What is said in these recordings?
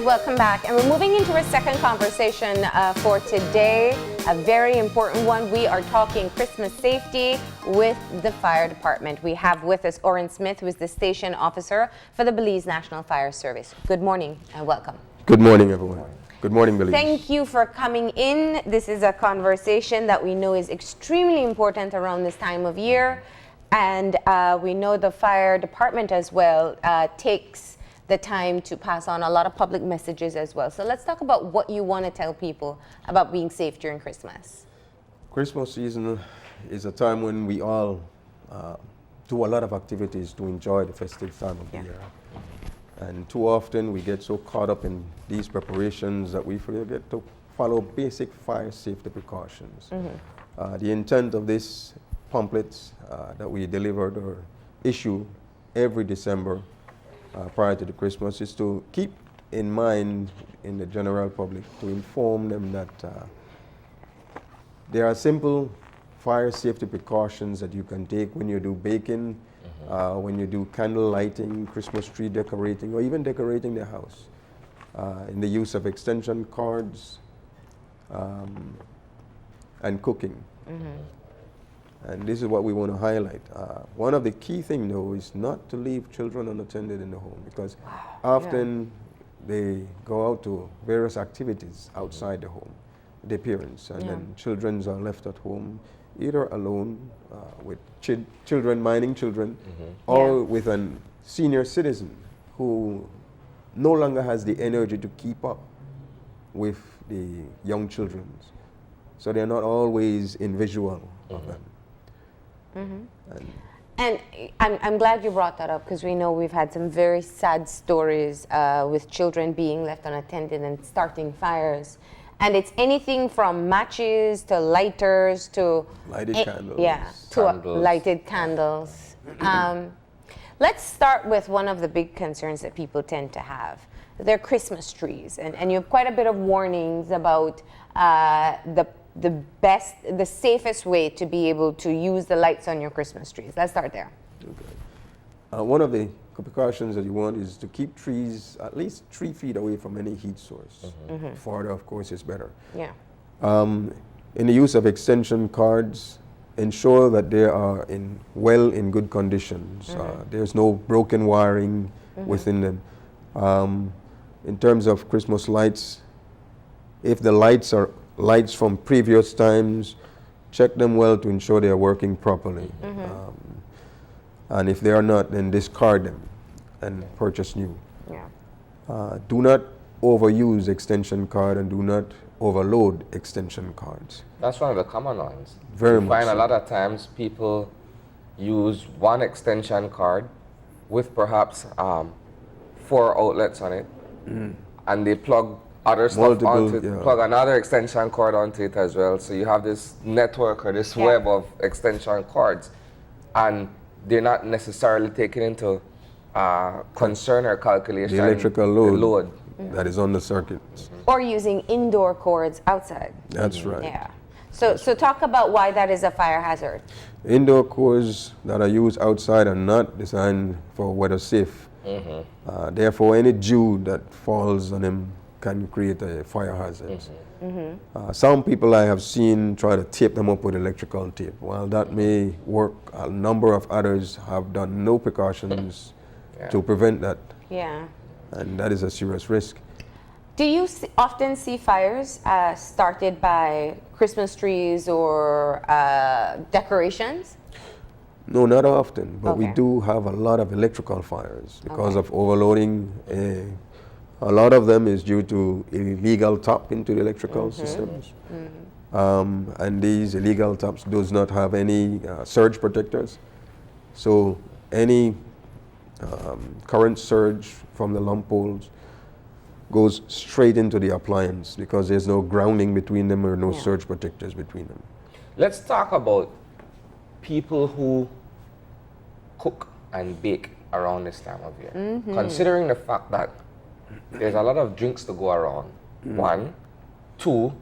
welcome back. And we're moving into our second conversation for today, a very important one. We are talking Christmas safety with the fire department. We have with us Orin Smith, who is the station officer for the Belize National Fire Service. Good morning and welcome. Good morning, everyone. Good morning, Belize. Thank you for coming in. This is a conversation that we know is extremely important around this time of year. And we know the fire department as well takes the time to pass on a lot of public messages as well. So let's talk about what you want to tell people about being safe during Christmas. Christmas season is a time when we all do a lot of activities to enjoy the festive time of the year. And too often we get so caught up in these preparations that we forget to follow basic fire safety precautions. The intent of this pamphlets that we delivered or issue every December prior to the Christmas is to keep in mind in the general public, to inform them that there are simple fire safety precautions that you can take when you do baking, when you do candle lighting, Christmas tree decorating, or even decorating the house. In the use of extension cords and cooking. And this is what we want to highlight. One of the key things, though, is not to leave children unattended in the home, because often they go out to various activities outside the home, their parents, and then children are left at home, either alone with children, minor children, or with a senior citizen who no longer has the energy to keep up with the young children. So they're not always in visual of them. And I'm glad you brought that up, because we know we've had some very sad stories with children being left unattended and starting fires. And it's anything from matches to lighters to lighted candles. Lighted candles. Let's start with one of the big concerns that people tend to have. They're Christmas trees. And you have quite a bit of warnings about the safest way to be able to use the lights on your Christmas trees. Let's start there. Okay. One of the precautions that you want is to keep trees at least 3 feet away from any heat source. Farther, of course, is better. In the use of extension cords, ensure that they are in good conditions. There's no broken wiring within them. In terms of Christmas lights, if the lights are lights from previous times, check them well to ensure they are working properly. And if they are not, then discard them and purchase new. Do not overuse extension cord and do not overload extension cords. That's one of the common ones. Very much. You find a lot of times people use one extension cord with perhaps 4 outlets on it, and they plug other stuff onto it, plug another extension cord onto it as well. So you have this network or this web of extension cords, and they're not necessarily taking into concern or calculation the electrical load that is on the circuits. Or using indoor cords outside. That's right. So talk about why that is a fire hazard. Indoor cords that are used outside are not designed for weather safe. Therefore, any dew that falls on them can create a fire hazard. Some people I have seen try to tape them up with electrical tape. While that may work, a number of others have done no precautions to prevent that. And that is a serious risk. Do you often see fires started by Christmas trees or decorations? No, not often, but we do have a lot of electrical fires because of overloading. A lot of them is due to illegal tap into the electrical systems. And these illegal taps does not have any surge protectors. So any current surge from the lamp poles goes straight into the appliance because there's no grounding between them or no surge protectors between them. Let's talk about people who cook and bake around this time of year. Considering the fact that there's a lot of drinks to go around. 1, 2,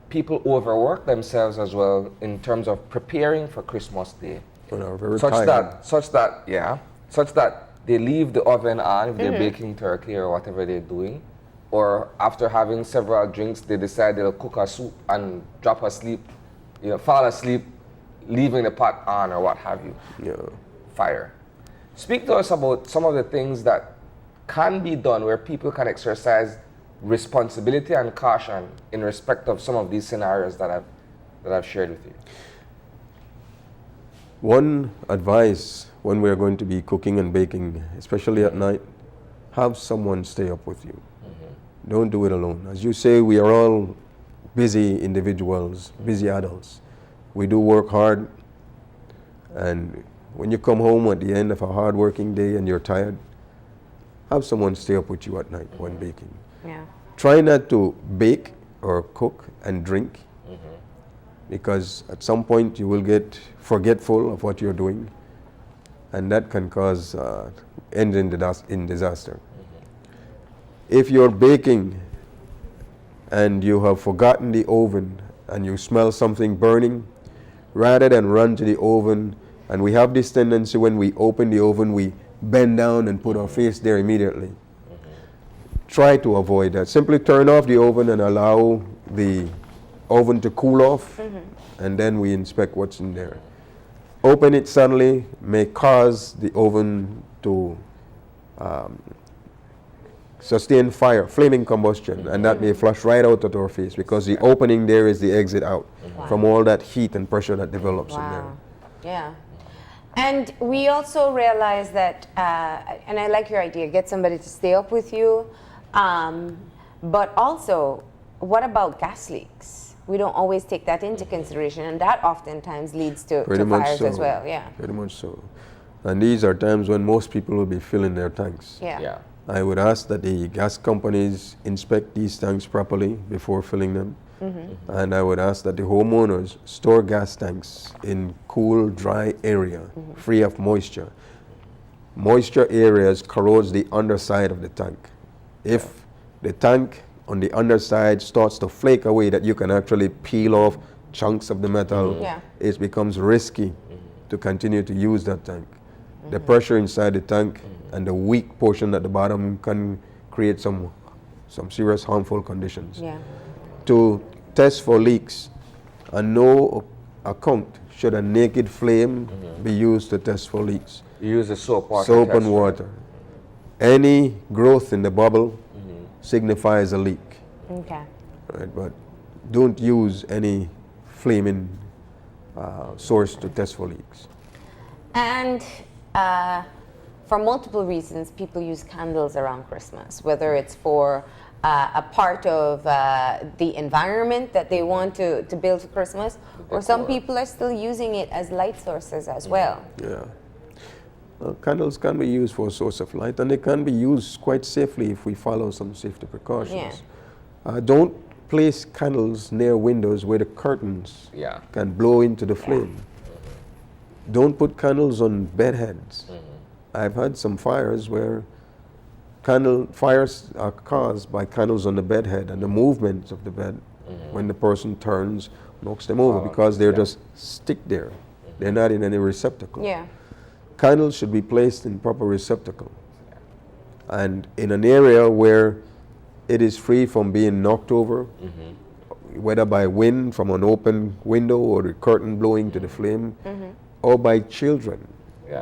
people overwork themselves as well in terms of preparing for Christmas Day. Such that they leave the oven on if they're baking turkey or whatever they're doing, or after having several drinks, they decide they'll cook a soup and drop asleep, fall asleep, leaving the pot on or what have you. Yeah. Fire. Speak to us about some of the things that can be done where people can exercise responsibility and caution in respect of some of these scenarios that I've shared with you. One advice when we're going to be cooking and baking, especially at night, have someone stay up with you. Don't do it alone. As you say, we are all busy individuals, busy adults. We do work hard, and when you come home at the end of a hard working day and you're tired, have someone stay up with you at night when baking. Yeah. Try not to bake or cook and drink, because at some point you will get forgetful of what you're doing, and that can cause end in disaster. If you're baking and you have forgotten the oven and you smell something burning, rather than run to the oven, and we have this tendency when we open the oven, we bend down and put our face there immediately. Try to avoid that. Simply turn off the oven and allow the oven to cool off, and then we inspect what's in there. Open it suddenly may cause the oven to sustain fire, flaming combustion, and that may flush right out at our face, because the opening there is the exit out from all that heat and pressure that develops in there. Yeah. And we also realize that, and I like your idea, get somebody to stay up with you, but also, what about gas leaks? We don't always take that into consideration, and that oftentimes leads to fires as well. Yeah. Pretty much so. And these are times when most people will be filling their tanks. Yeah. I would ask that the gas companies inspect these tanks properly before filling them. And I would ask that the homeowners store gas tanks in cool, dry area, free of moisture. Moisture areas corrodes the underside of the tank. If the tank on the underside starts to flake away, that you can actually peel off chunks of the metal, it becomes risky to continue to use that tank. The pressure inside the tank and the weak portion at the bottom can create some serious harmful conditions. To test for leaks, on no account should a naked flame be used to test for leaks. You use the soap water. Soap and water. Any growth in the bubble signifies a leak. Okay. Right, but don't use any flaming source to test for leaks. And for multiple reasons, people use candles around Christmas, whether it's for a part of the environment that they want to build for Christmas, or some people are still using it as light sources as well. Yeah. Candles can be used for a source of light, and they can be used quite safely if we follow some safety precautions. Don't place candles near windows where the curtains can blow into the flame. Don't put candles on bed heads. I've had some fires where fires are caused by candles on the bed head, and the movement of the bed when the person turns knocks them over, because they're just stick there. They're not in any receptacle. Candles should be placed in proper receptacle and in an area where it is free from being knocked over, whether by wind from an open window or the curtain blowing to the flame, or by children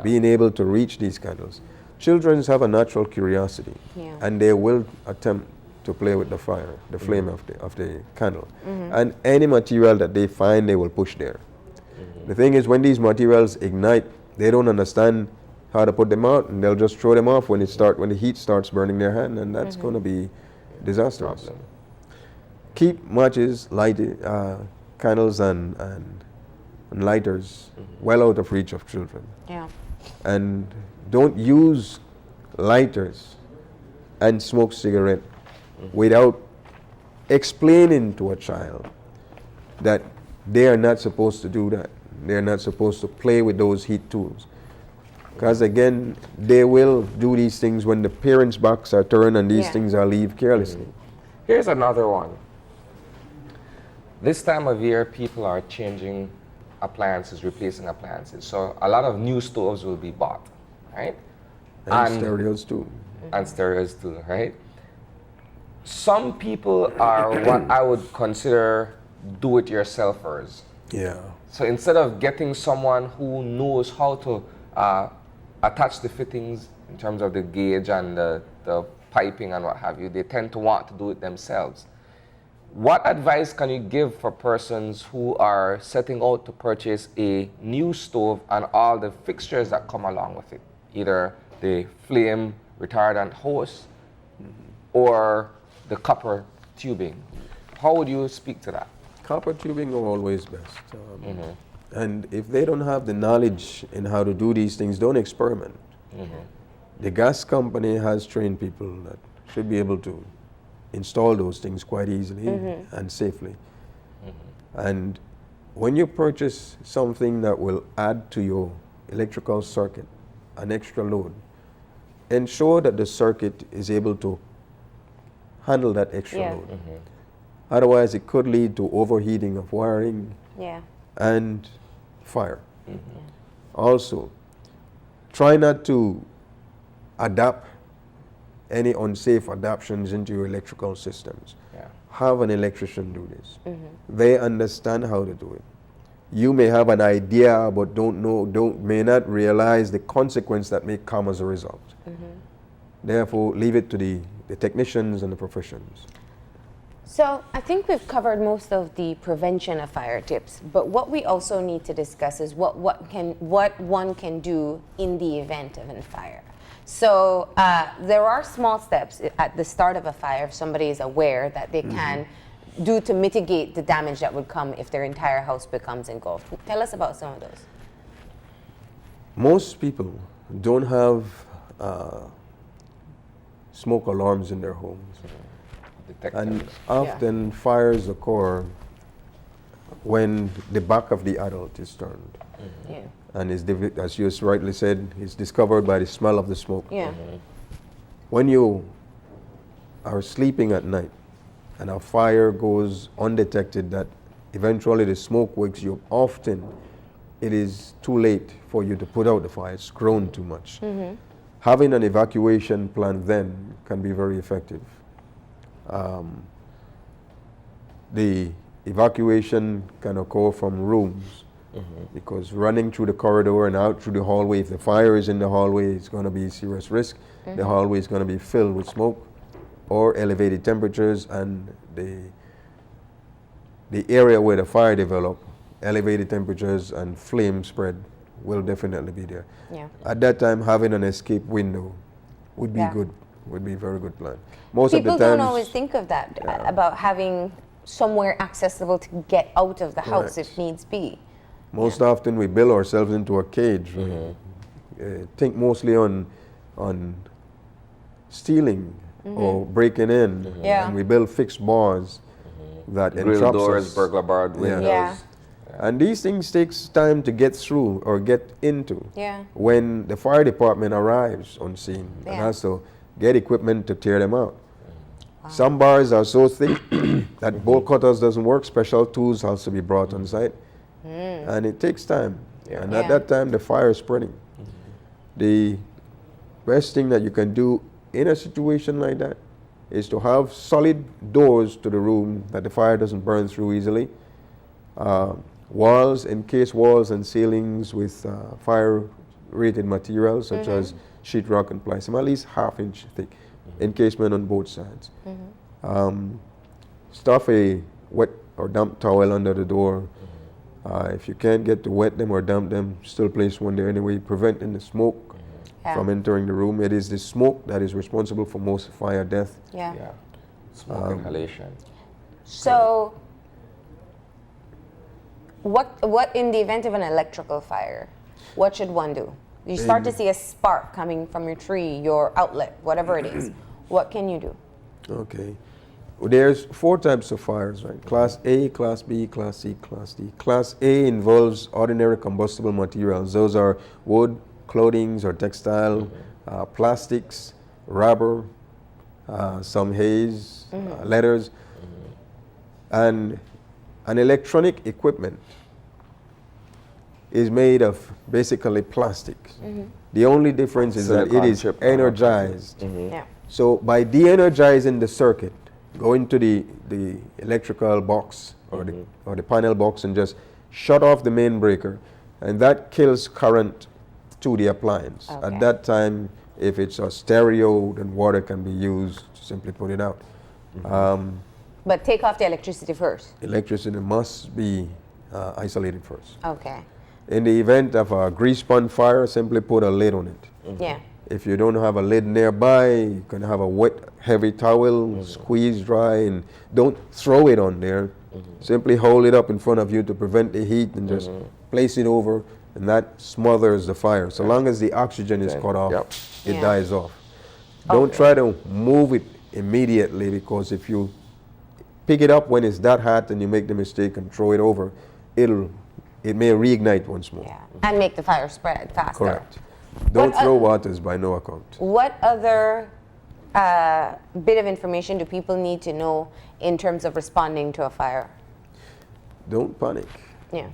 being able to reach these candles. Children have a natural curiosity, and they will attempt to play with the fire, the flame of the candle. And any material that they find, they will push there. The thing is, when these materials ignite, they don't understand how to put them out, and they'll just throw them off when the heat starts burning their hand, and that's going to be disastrous. Keep matches, candles, and lighters well out of reach of children. And don't use lighters and smoke cigarette without explaining to a child that they are not supposed to do that. They're not supposed to play with those heat tools. Because again, they will do these things when the parents' backs are turned and these things are left carelessly. Here's another one. This time of year, people are changing appliances, replacing appliances. So a lot of new stoves will be bought, right? And stereos too. And stereos too, right? some people are what I would consider do-it-yourselfers. Yeah. So instead of getting someone who knows how to attach the fittings in terms of the gauge and the piping and what have you, they tend to want to do it themselves. What advice can you give for persons who are setting out to purchase a new stove and all the fixtures that come along with it? Either the flame retardant hose or the copper tubing. How would you speak to that? Copper tubing are always best. And if they don't have the knowledge in how to do these things, don't experiment. The gas company has trained people that should be able to install those things quite easily and safely. And when you purchase something that will add to your electrical circuit an extra load, ensure that the circuit is able to handle that extra load. Otherwise, it could lead to overheating of wiring and fire. Also, try not to adapt any unsafe adaptations into your electrical systems. Have an electrician do this. They understand how to do it. You may have an idea, but may not realize the consequence that may come as a result. Therefore, leave it to the technicians and the professions. So I think we've covered most of the prevention of fire tips, but what we also need to discuss is what one can do in the event of a fire. So there are small steps at the start of a fire if somebody is aware that they can do to mitigate the damage that would come if their entire house becomes engulfed. Tell us about some of those. Most people don't have smoke alarms in their homes. And often fires occur when the back of the adult is turned. And is, as you rightly said, is discovered by the smell of the smoke. When you are sleeping at night and a fire goes undetected, that eventually the smoke wakes you up, often it is too late for you to put out the fire. It's grown too much. Having an evacuation plan then can be very effective. The evacuation can occur from rooms because running through the corridor and out through the hallway, if the fire is in the hallway, it's going to be a serious risk. The hallway is going to be filled with smoke or elevated temperatures, and the area where the fire developed, elevated temperatures and flame spread will definitely be there. At that time, having an escape window would be good. Would be a very good plan. Most People of the times, don't always think of that, about having somewhere accessible to get out of the house if needs be. Most often we build ourselves into a cage. Think mostly on stealing or breaking in. And we build fixed bars that entrap doors, burglar barred windows. And these things takes time to get through or get into when the fire department arrives on scene and has to get equipment to tear them out. Some bars are so thick that bolt cutters doesn't work. Special tools has to be brought on site. And it takes time. And at that time, the fire is spreading. The best thing that you can do in a situation like that is to have solid doors to the room that the fire doesn't burn through easily. Walls, encased walls and ceilings with fire-rated materials such as sheetrock and plywood, at least half-inch thick encasement on both sides. Stuff a wet or damp towel under the door. If you can't get to wet them or damp them, still place one there anyway, preventing the smoke from entering the room. It is the smoke that is responsible for most fire death. Smoke inhalation. So, what in the event of an electrical fire, what should one do? You start to see a spark coming from your tree, your outlet, whatever it is. What can you do? Okay. Well, there's 4 types of fires, right? Class A, Class B, Class C, Class D. Class A involves ordinary combustible materials. Those are wood, clothing or textile, plastics, rubber, some haze, leathers, and an electronic equipment is made of basically plastics. The only difference is that it is energized. So by de-energizing the circuit, go into the electrical box or the panel box and just shut off the main breaker, and that kills current to the appliance. Okay. At that time, if it's a stereo, then water can be used to simply put it out. But take off the electricity first. Electricity must be isolated first. Okay. In the event of a grease pond fire, simply put a lid on it. Yeah. If you don't have a lid nearby, you can have a wet, heavy towel, squeeze dry, and don't throw it on there. Simply hold it up in front of you to prevent the heat and just place it over, and that smothers the fire. So long as the oxygen is cut off, it dies off. Don't try to move it immediately, because if you pick it up when it's that hot and you make the mistake and throw it over, it may reignite once more. Yeah. And make the fire spread faster. Correct. Don't throw waters by no account. What other bit of information do people need to know in terms of responding to a fire? Don't panic. Yeah.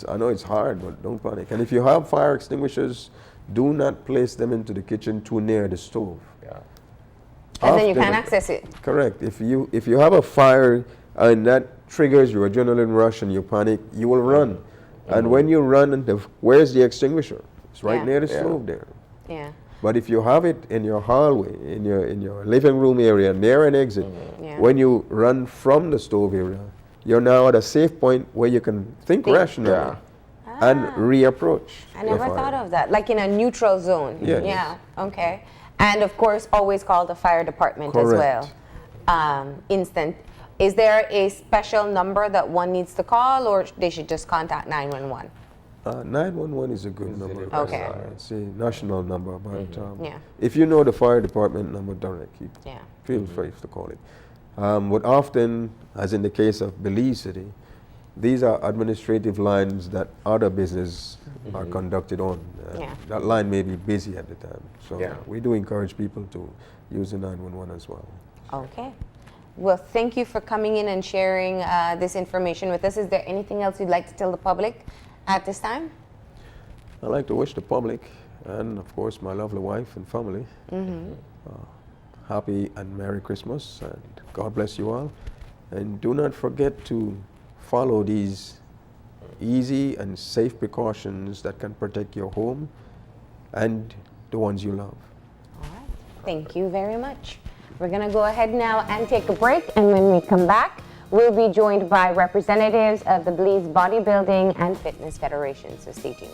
I know it's hard, but don't panic. And if you have fire extinguishers, do not place them into the kitchen too near the stove. Yeah. And then you can't access it. Correct. If you have a fire and that triggers your adrenaline rush and you panic, you will run. And when you run, where's the extinguisher? It's right near the stove there. Yeah. But if you have it in your hallway, in your living room area, near an exit, when you run from the stove area, you're now at a safe point where you can think rationally and reapproach. I never thought of that. Like in a neutral zone. Yes. Yeah. Okay. And of course, always call the fire department as well. Is there a special number that one needs to call, or they should just contact 911? 911 is a good number. Okay. It's a national number, but if you know the fire department number directly, feel free to call it. But often, as in the case of Belize City, these are administrative lines that other business are conducted on. That line may be busy at the time. So we do encourage people to use the 911 as well. Okay. Well, thank you for coming in and sharing this information with us. Is there anything else you'd like to tell the public at this time? I'd like to wish the public and, of course, my lovely wife and family happy and Merry Christmas, and God bless you all. And do not forget to follow these easy and safe precautions that can protect your home and the ones you love. All right. Thank you very much. We're going to go ahead now and take a break, and when we come back, we'll be joined by representatives of the Belize Bodybuilding and Fitness Federation, so stay tuned.